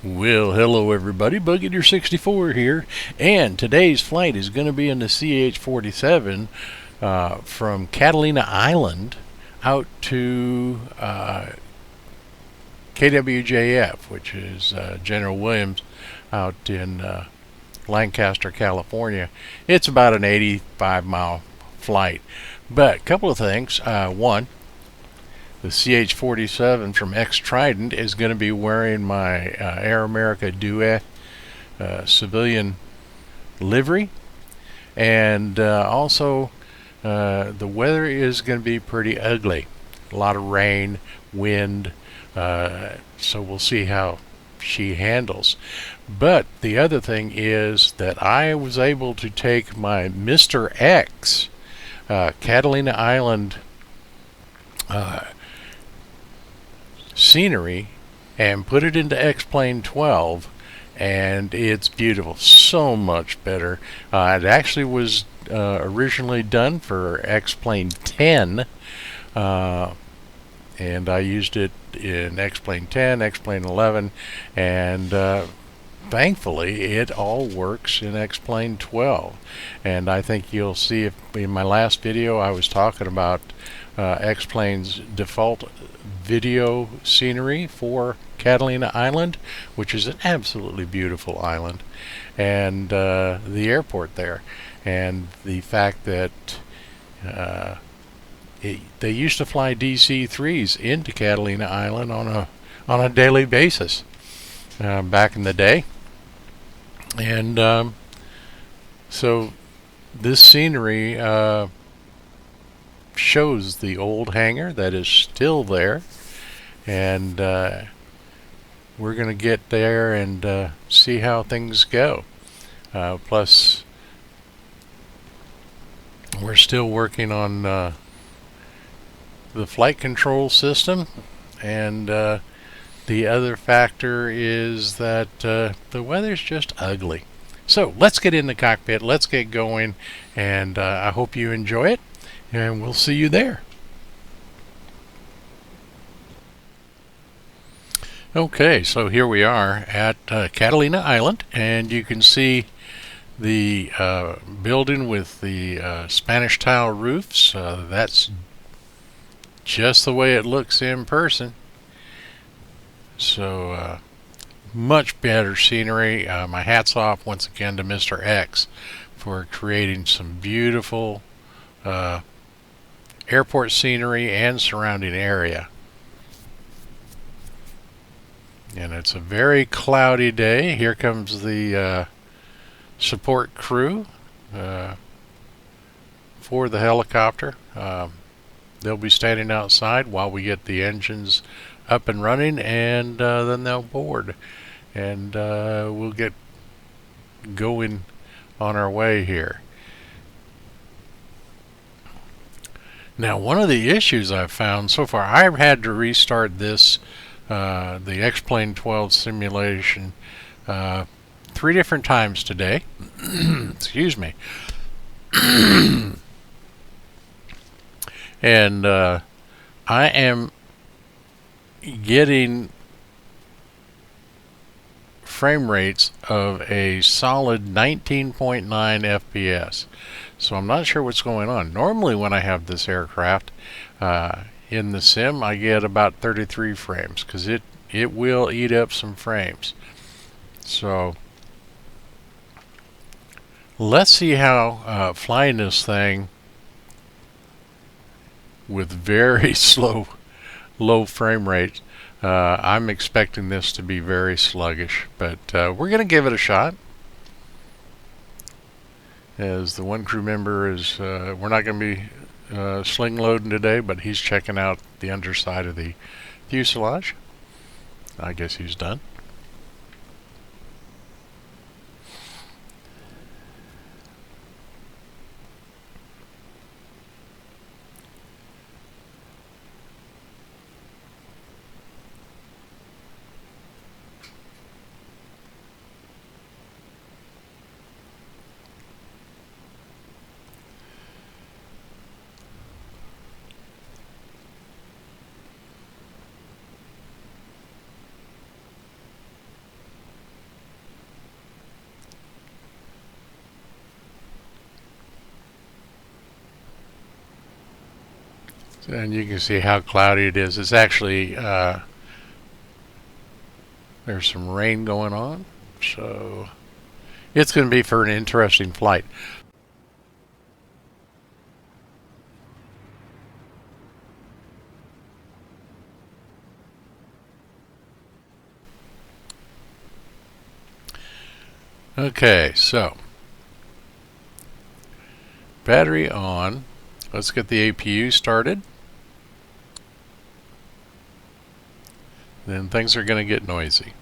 Well, hello everybody, Buggeater64 here, and today's flight is going to be in the CH47 from Catalina Island out to KWJF, which is General Williams out in Lancaster, California. It's about an 85-mile flight, but a couple of things. One, the CH47 from X-Trident is going to be wearing my Air America Duet civilian livery, and also the weather is going to be pretty ugly. A lot of rain, wind, so we'll see how she handles. But the other thing is that I was able to take my Mr. X Catalina Island scenery and put it into X-Plane12, and it's beautiful, so much better. It actually was originally done for X-Plane10, and I used it in X-Plane10, X-Plane11, and thankfully it all works in X-Plane12. And I think you'll see, if in my last video I was talking about X-Plane's default video scenery for Catalina Island, which is an absolutely beautiful island, and the airport there, and the fact that they used to fly DC-3s into Catalina Island on a daily basis back in the day. And so this scenery shows the old hangar that is still there, and we're going to get there and see how things go. Plus, we're still working on the flight control system, and the other factor is that the weather's just ugly. So let's get in the cockpit, let's get going, and I hope you enjoy it, and we'll see you there. Okay, so here we are at Catalina Island, and you can see the building with the Spanish tile roofs. That's just the way it looks in person. So much better scenery. My hat's off once again to Mr. X for creating some beautiful airport scenery and surrounding area. And it's a very cloudy day. Here comes the support crew for the helicopter. They'll be standing outside while we get the engines up and running, and then they'll board, and we'll get going on our way here. Now, one of the issues I've found so far, I've had to restart this the X-Plane12 simulation 3 different times today. Excuse me. And I am getting frame rates of a solid 19.9 FPS. So I'm not sure what's going on. Normally when I have this aircraft in the sim, I get about 33 frames, because it will eat up some frames. So let's see how flying this thing with very low frame rates. I'm expecting this to be very sluggish, but we're going to give it a shot. As the one crew member is, we're not going to be sling loading today, but he's checking out the underside of the fuselage. I guess he's done. And you can see how cloudy it is. It's actually, there's some rain going on. So it's going to be for an interesting flight. Okay, so battery on. Let's get the APU started. Then things are going to get noisy.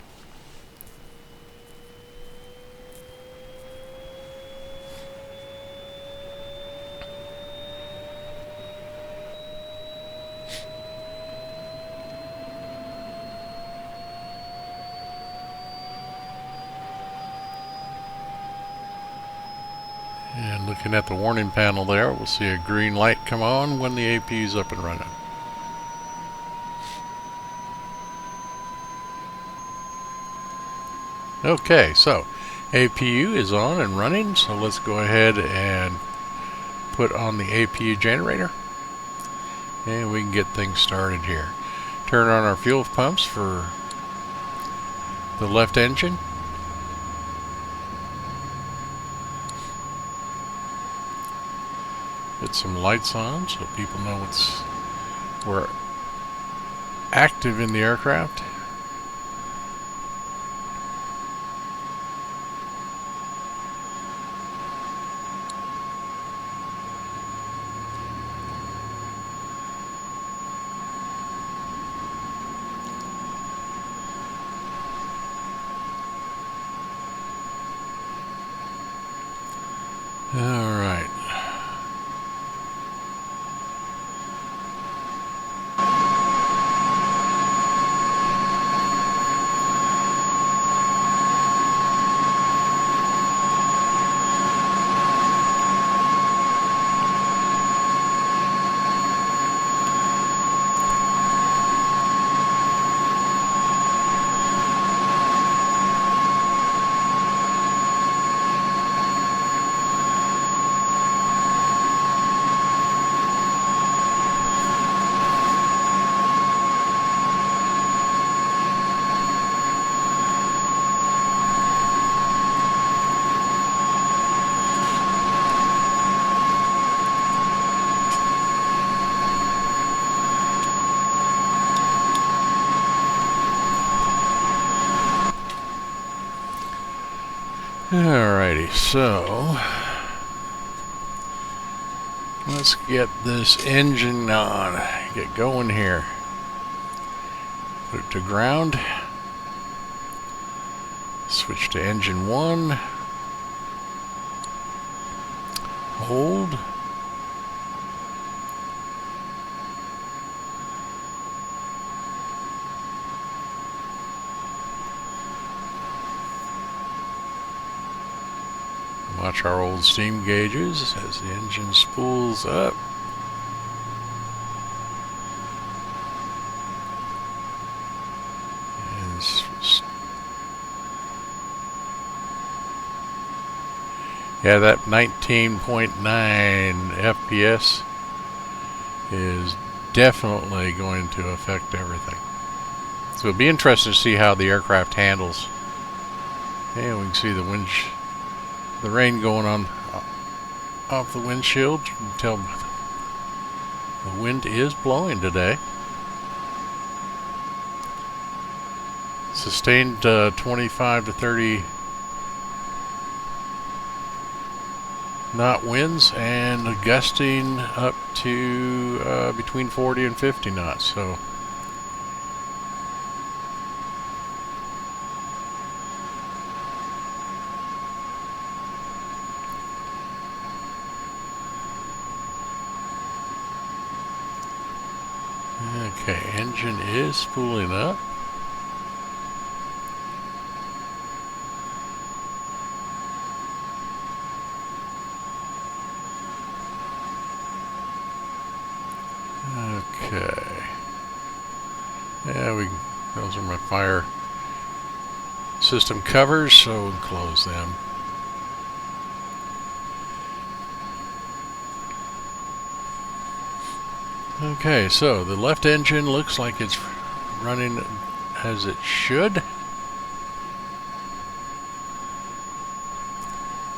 And looking at the warning panel there, we'll see a green light come on when the APU is up and running. Okay, so APU is on and running, so let's go ahead and put on the APU generator and we can get things started here. Turn on our fuel pumps for the left engine. Get some lights on so people know we're active in the aircraft. All right. Alrighty, so let's get this engine on, get going here. Put it to ground, switch to engine 1, hold, watch our old steam gauges as the engine spools up. And yeah, that 19.9 FPS is definitely going to affect everything. So it'll be interesting to see how the aircraft handles. And we can see the rain going on off the windshield. You can tell the wind is blowing today. Sustained 25 to 30 knot winds and gusting up to between 40 and 50 knots. So okay, engine is spooling up. Okay. Yeah, those are my fire system covers, so we'll close them. Okay, so the left engine looks like it's running as it should.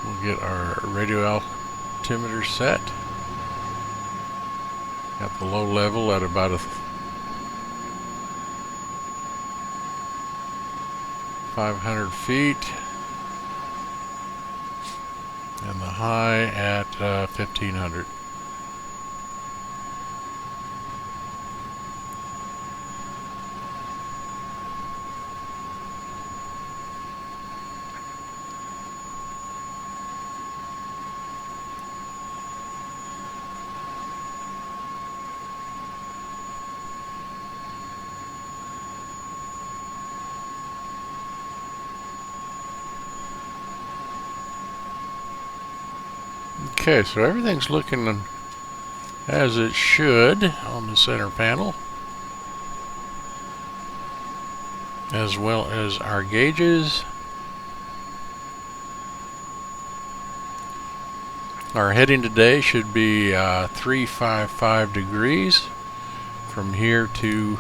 We'll get our radio altimeter set. Got the low level at about 500 feet. And the high at 1500. Okay, so everything's looking as it should on the center panel, as well as our gauges. Our heading today should be 355 degrees from here to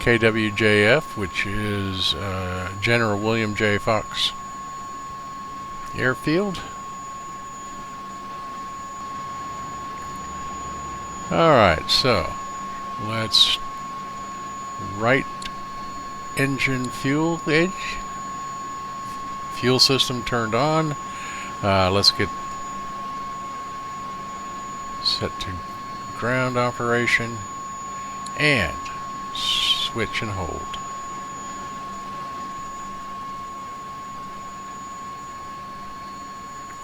KWJF, which is General William J. Fox Airfield. Alright, so let's right engine fuel gauge. Fuel system turned on. Let's get set to ground operation and switch and hold.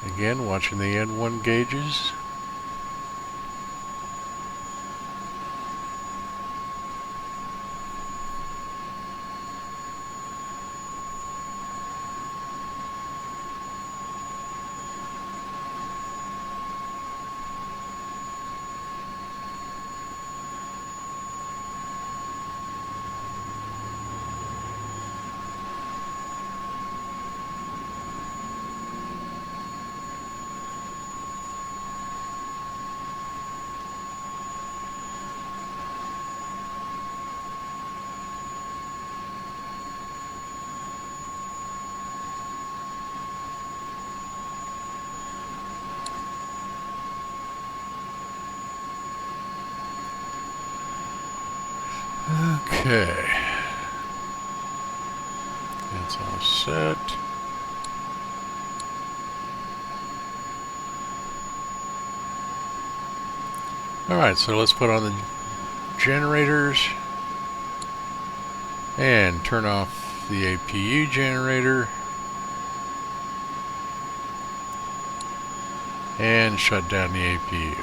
Again, watching the N1 gauges. Okay, that's all set. Alright, so let's put on the generators and turn off the APU generator and shut down the APU.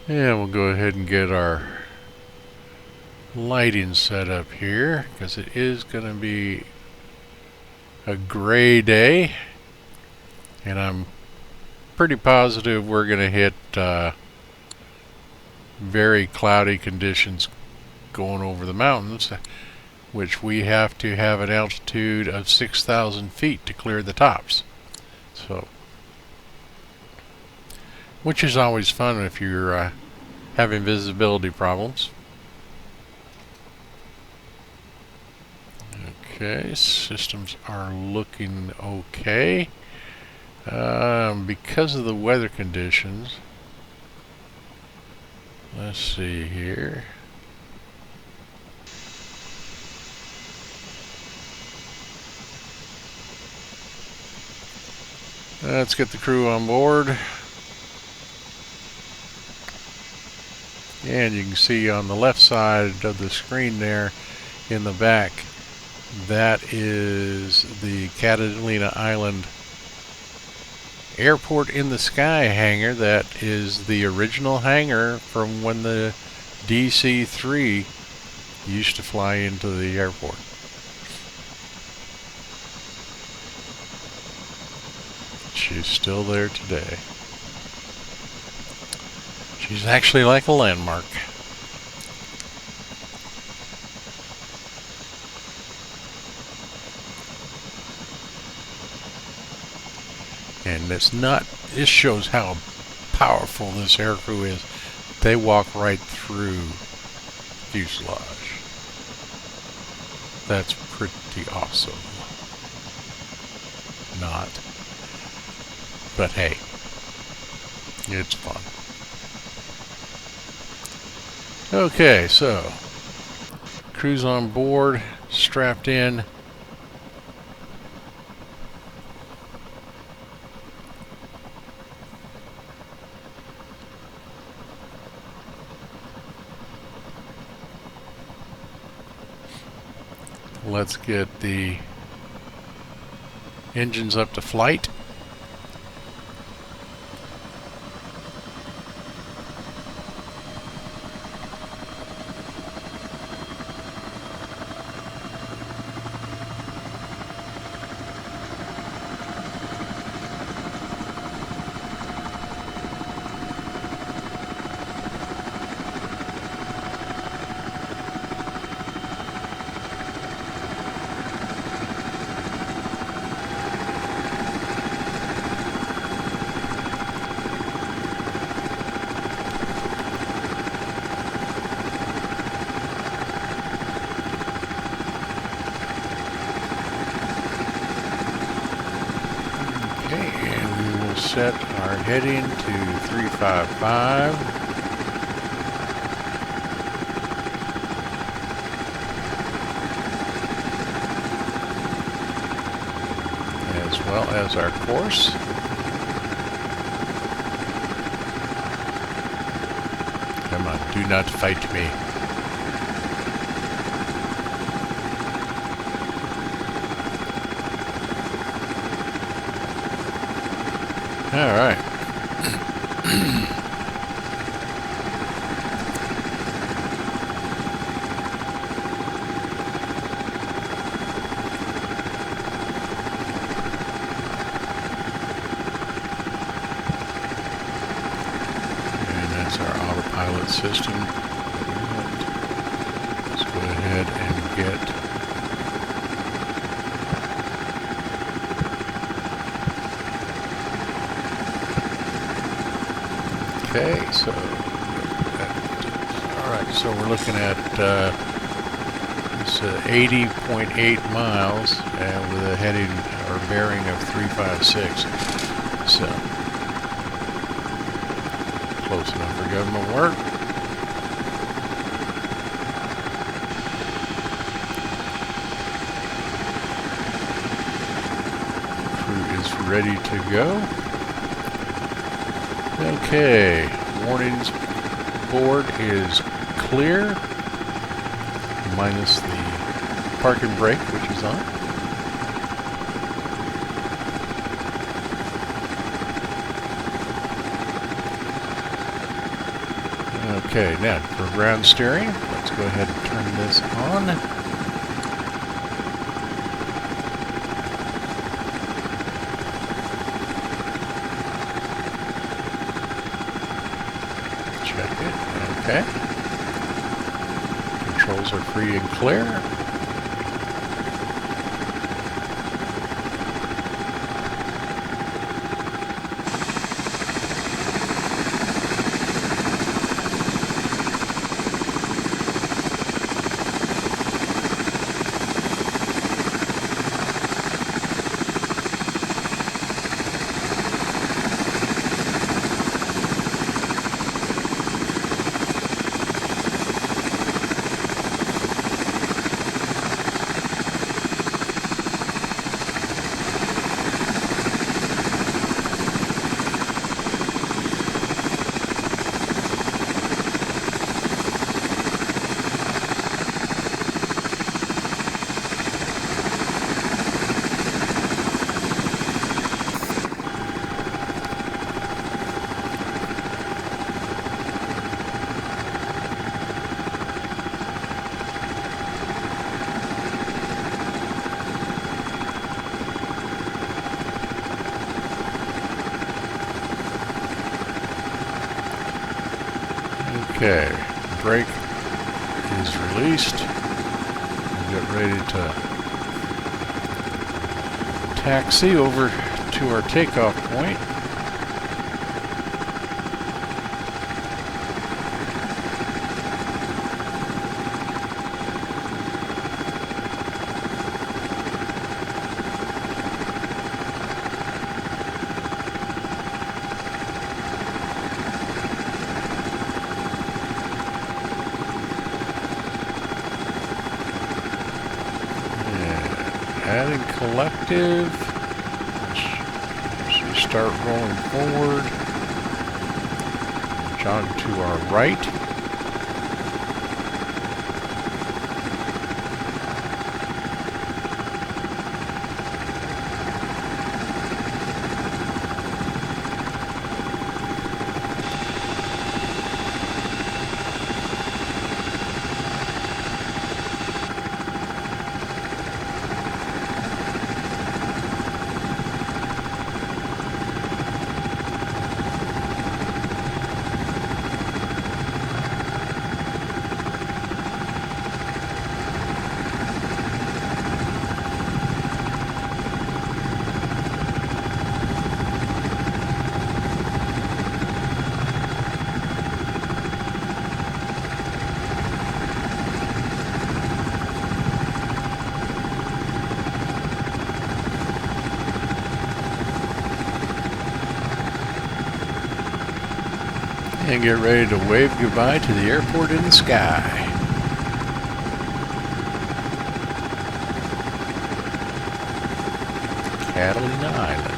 And we'll go ahead and get our lighting set up here, because it is going to be a gray day, and I'm pretty positive we're going to hit very cloudy conditions going over the mountains, which we have to have an altitude of 6,000 feet to clear the tops. So, which is always fun if you're having visibility problems. Okay, systems are looking okay. Because of the weather conditions, let's see here. Let's get the crew on board. And you can see on the left side of the screen there in the back, that is the Catalina Island Airport in the Sky hangar. That is the original hangar from when the DC-3 used to fly into the airport. She's still there today. She's actually like a landmark. And this shows how powerful this aircrew is. They walk right through fuselage. That's pretty awesome. Not. But hey, it's fun. Okay, so crew's on board, strapped in. Let's get the engines up to flight. Set our heading to 355. As well as our course. Come on, do not fight me. All right. And that's our autopilot system. Let's go ahead and get okay, so alright, so we're looking at it's 80.8 miles and with a heading or bearing of 356. So close enough for government work. Crew is ready to go. Okay, warnings board is clear, minus the park and brake, which is on. Okay, now for ground steering, let's go ahead and turn this on. Okay. Controls are free and clear. Okay, brake is released. We'll get ready to taxi over to our takeoff point. Adding collective. Let's start rolling forward. Jog to our right. And get ready to wave goodbye to the airport in the sky. Catalina Island.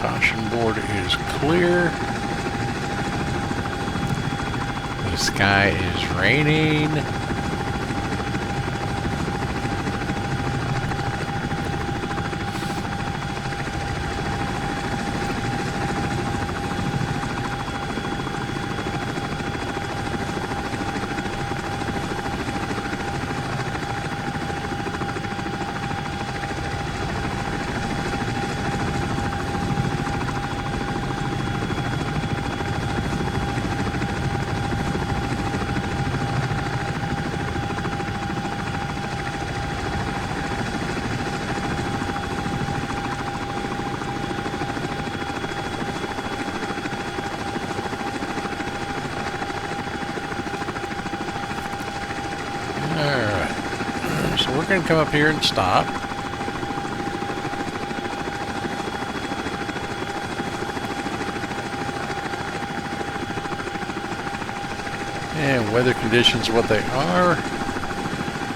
Caution board is clear. The sky is raining. So we're going to come up here and stop. And weather conditions, what they are.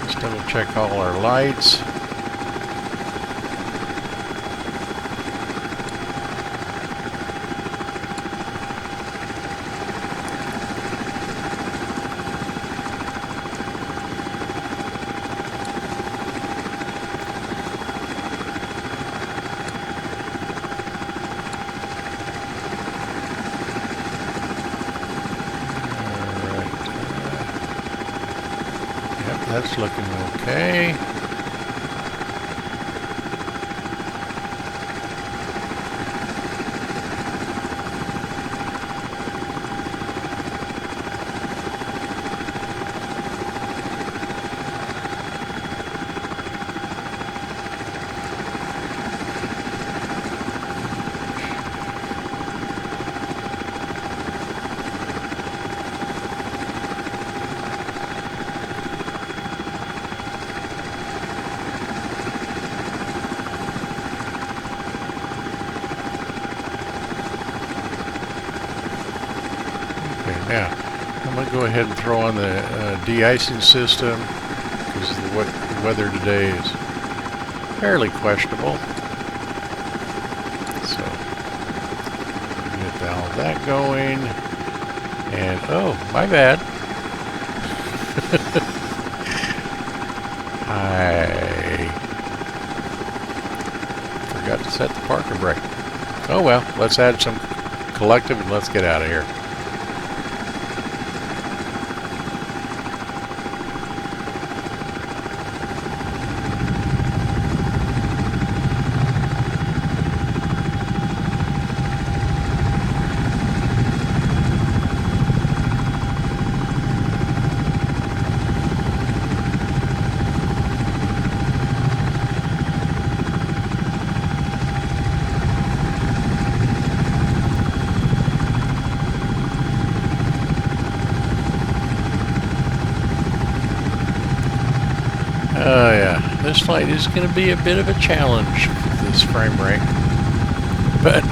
Let's double check all our lights. That's looking okay. go ahead and throw on the de-icing system because the weather today is fairly questionable. So get all that going. And oh, my bad. I forgot to set the parking brake. Oh well, let's add some collective and let's get out of here. Oh yeah, this flight is going to be a bit of a challenge with this frame rate, but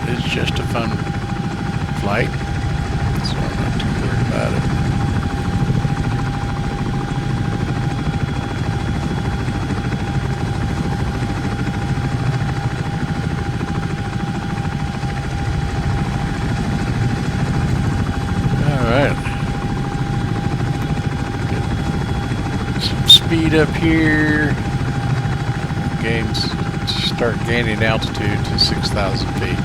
it's just a fun flight. So I'm not too worried about it. Alright. Get some speed up here. Start gaining altitude to 6,000 feet.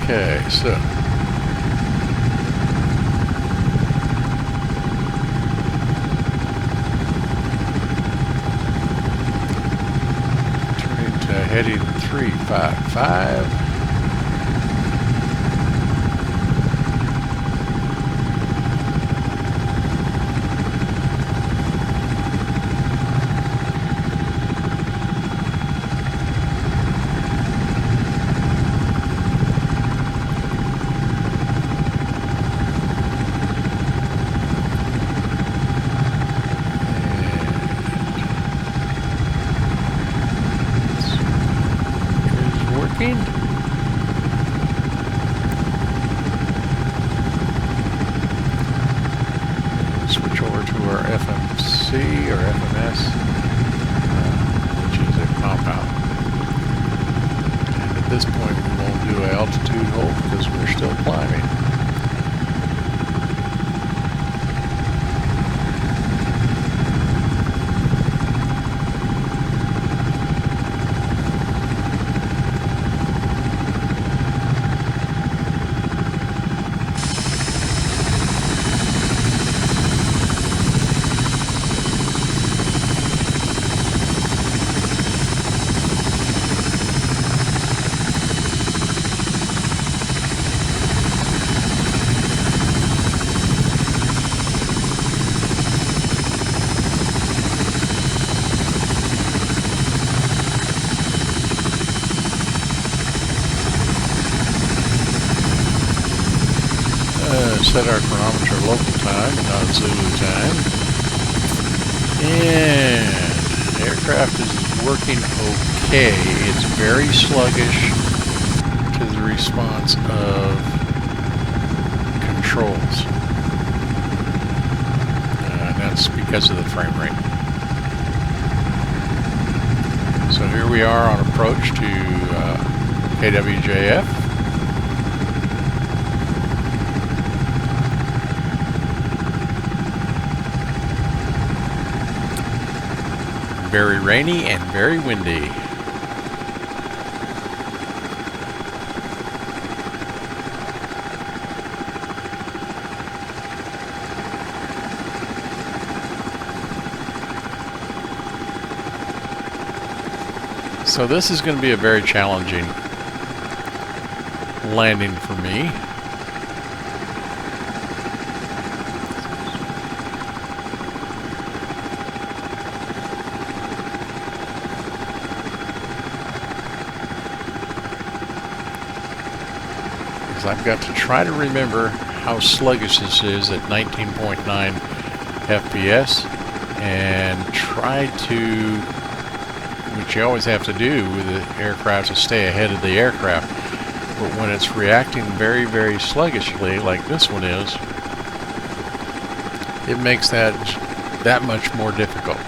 Okay, so turning to heading 355. Switch over to our FMC or FMS, which is a compound. And at this point we won't do an altitude hold because we're still climbing. Set our chronometer local time, not Zulu time. And the aircraft is working okay. It's very sluggish to the response of controls. And that's because of the frame rate. So here we are on approach to KWJF. Very rainy and very windy. So this is going to be a very challenging landing for me. Because I've got to try to remember how sluggish this is at 19.9 FPS and try to, which you always have to do with the aircraft, to stay ahead of the aircraft. But when it's reacting very, very sluggishly, like this one is, it makes that much more difficult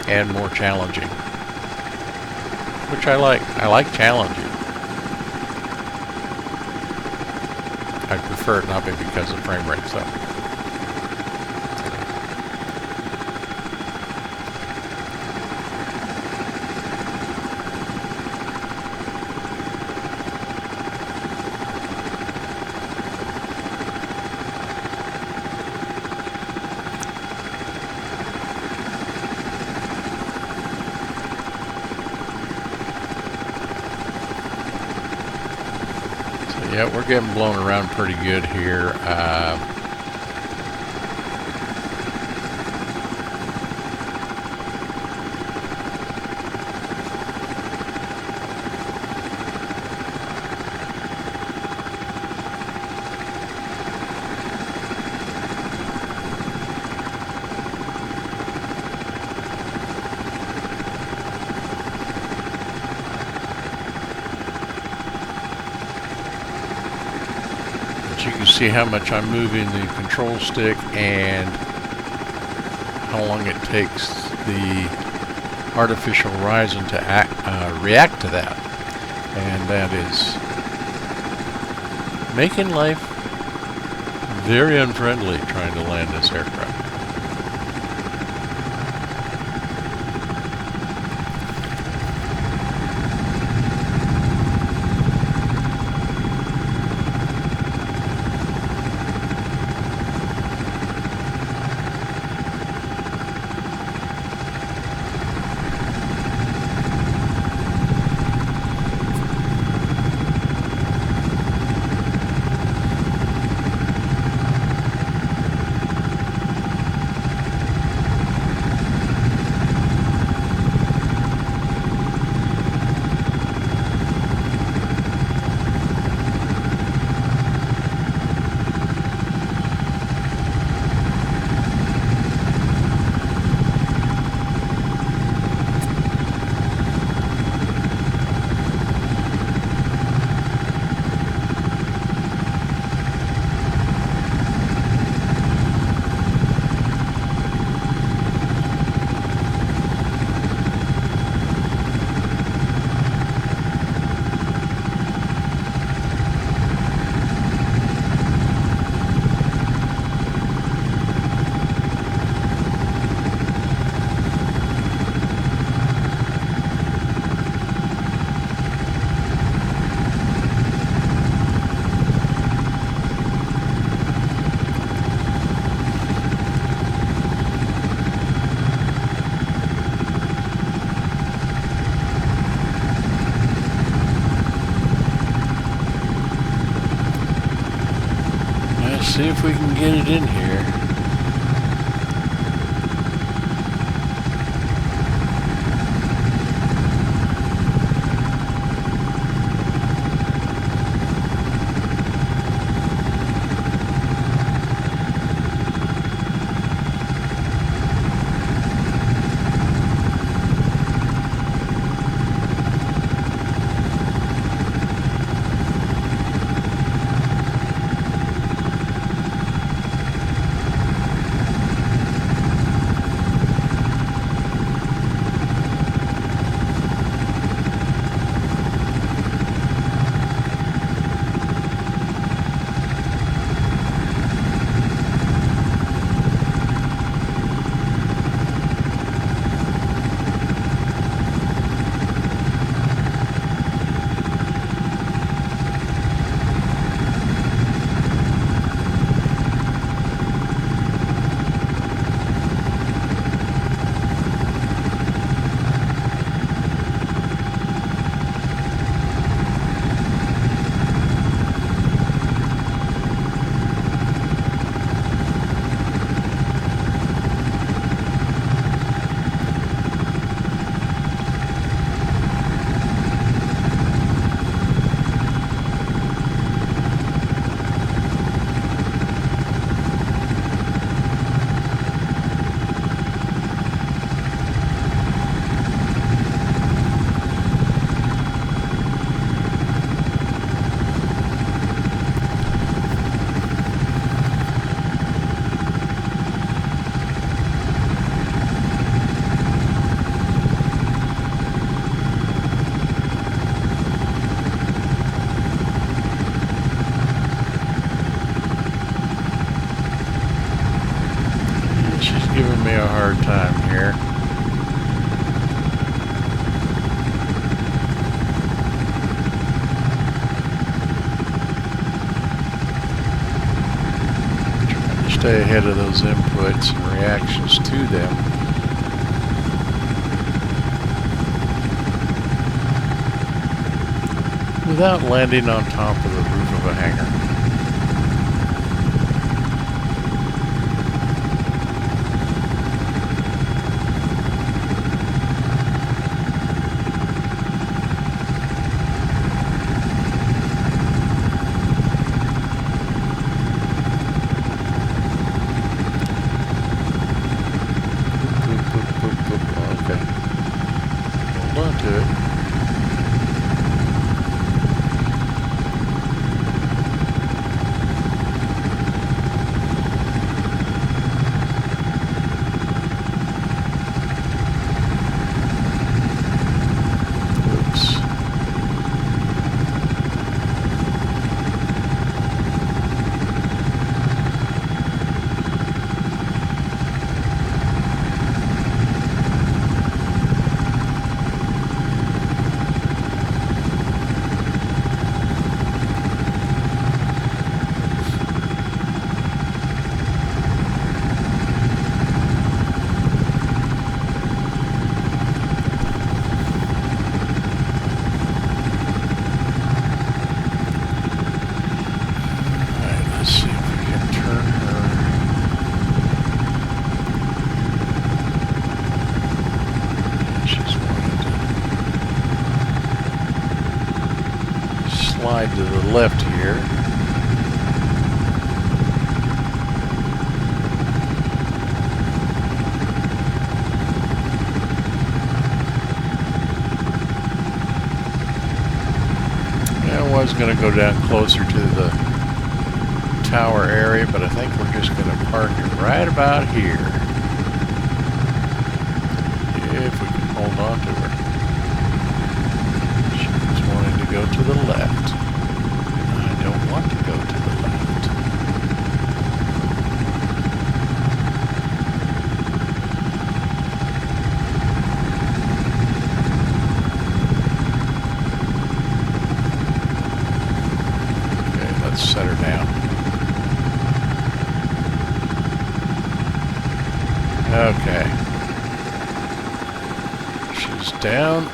and more challenging, which I like. I like challenging. I prefer it not be because of frame rate, so. Yeah, we're getting blown around pretty good here. You can see how much I'm moving the control stick and how long it takes the artificial horizon to react to that. And that is making life very unfriendly trying to land this aircraft. See if we can get it in here. giving me a hard time here. Trying to stay ahead of those inputs and reactions to them. Without landing on top of the roof of a hangar. Okay. Hold on to it. Slide to the left here. I was going to go down closer to the tower area, but I think we're just going to park it right about here. If we can hold on to her. She's wanting to go to the left. I don't want to go to the left. Okay, let's set her down. Okay. She's down.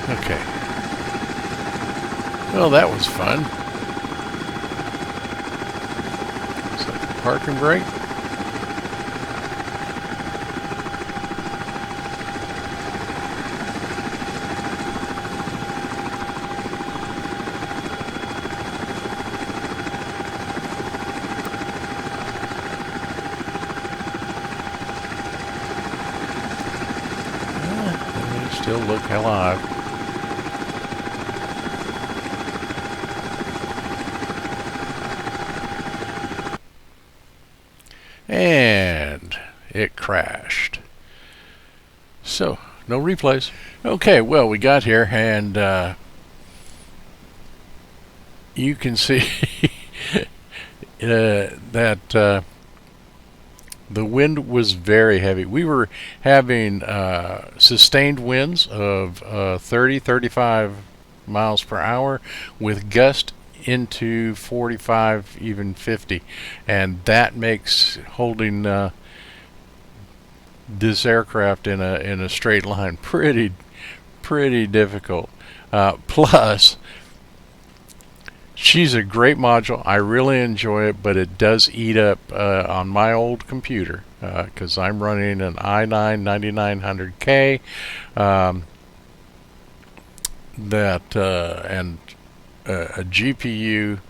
Okay. Well, that was fun. Is that the parking brake? Still look alive. And it crashed. So, no replays. Okay, well, we got here, and you can see that the wind was very heavy. We were having sustained winds of 30-35 miles per hour with gusts into 45, even 50, and that makes holding this aircraft in a straight line pretty difficult. Plus, she's a great module. I really enjoy it, but it does eat up on my old computer because I'm running an i9 9900K and a GPU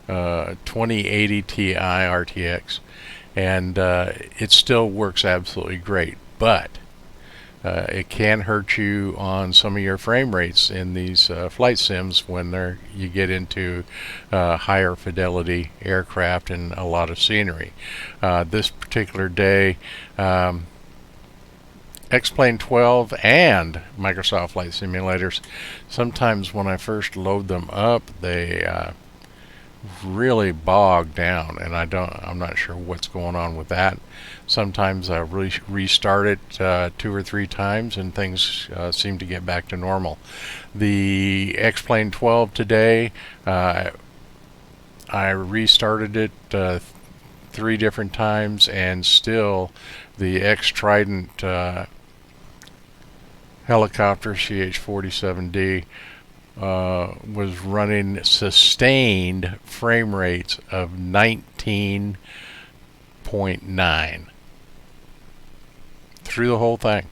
2080 Ti RTX, and it still works absolutely great, but it can hurt you on some of your frame rates in these flight sims when you get into higher fidelity aircraft and a lot of scenery. This particular day, X-Plane 12 and Microsoft Flight Simulators, sometimes when I first load them up, they really bog down, and I'm not sure what's going on with that. Sometimes I restart it 2 or 3 times and things seem to get back to normal. The X-Plane 12 today, I restarted it 3 different times, and still the X-Trident helicopter CH47D was running sustained frame rates of 19.9 through the whole thing.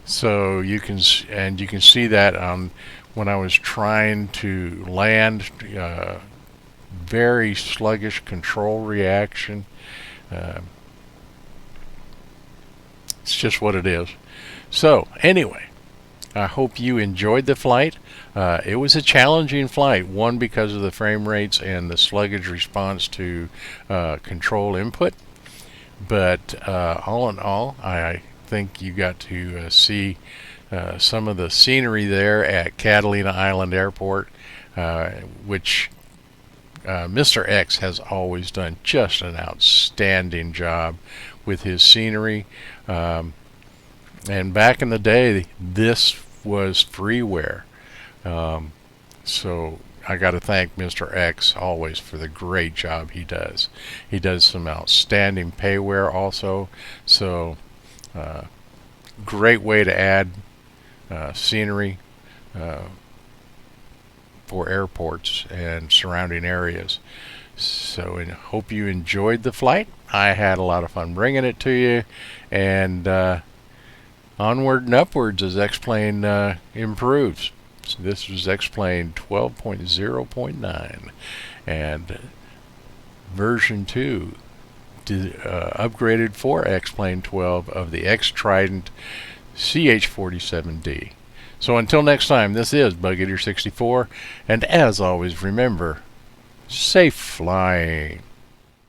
So you can see that on when I was trying to land, very sluggish control reaction. It's just what it is. So anyway, I hope you enjoyed the flight. It was a challenging flight, one because of the frame rates and the sluggish response to control input. But all in all, I think you got to see some of the scenery there at Catalina Island Airport, which Mr. X has always done just an outstanding job with his scenery. And back in the day, this was freeware. So I got to thank Mr. X always for the great job he does. He does some outstanding payware also. So great way to add scenery for airports and surrounding areas. So I hope you enjoyed the flight. I had a lot of fun bringing it to you, and onward and upwards as X-Plane improves. So this was X-Plane12.0.9 and version 2 upgraded for X-Plane 12 of the X-Trident CH47D. So until next time, this is Bug Eater 64, and as always, remember, safe flying.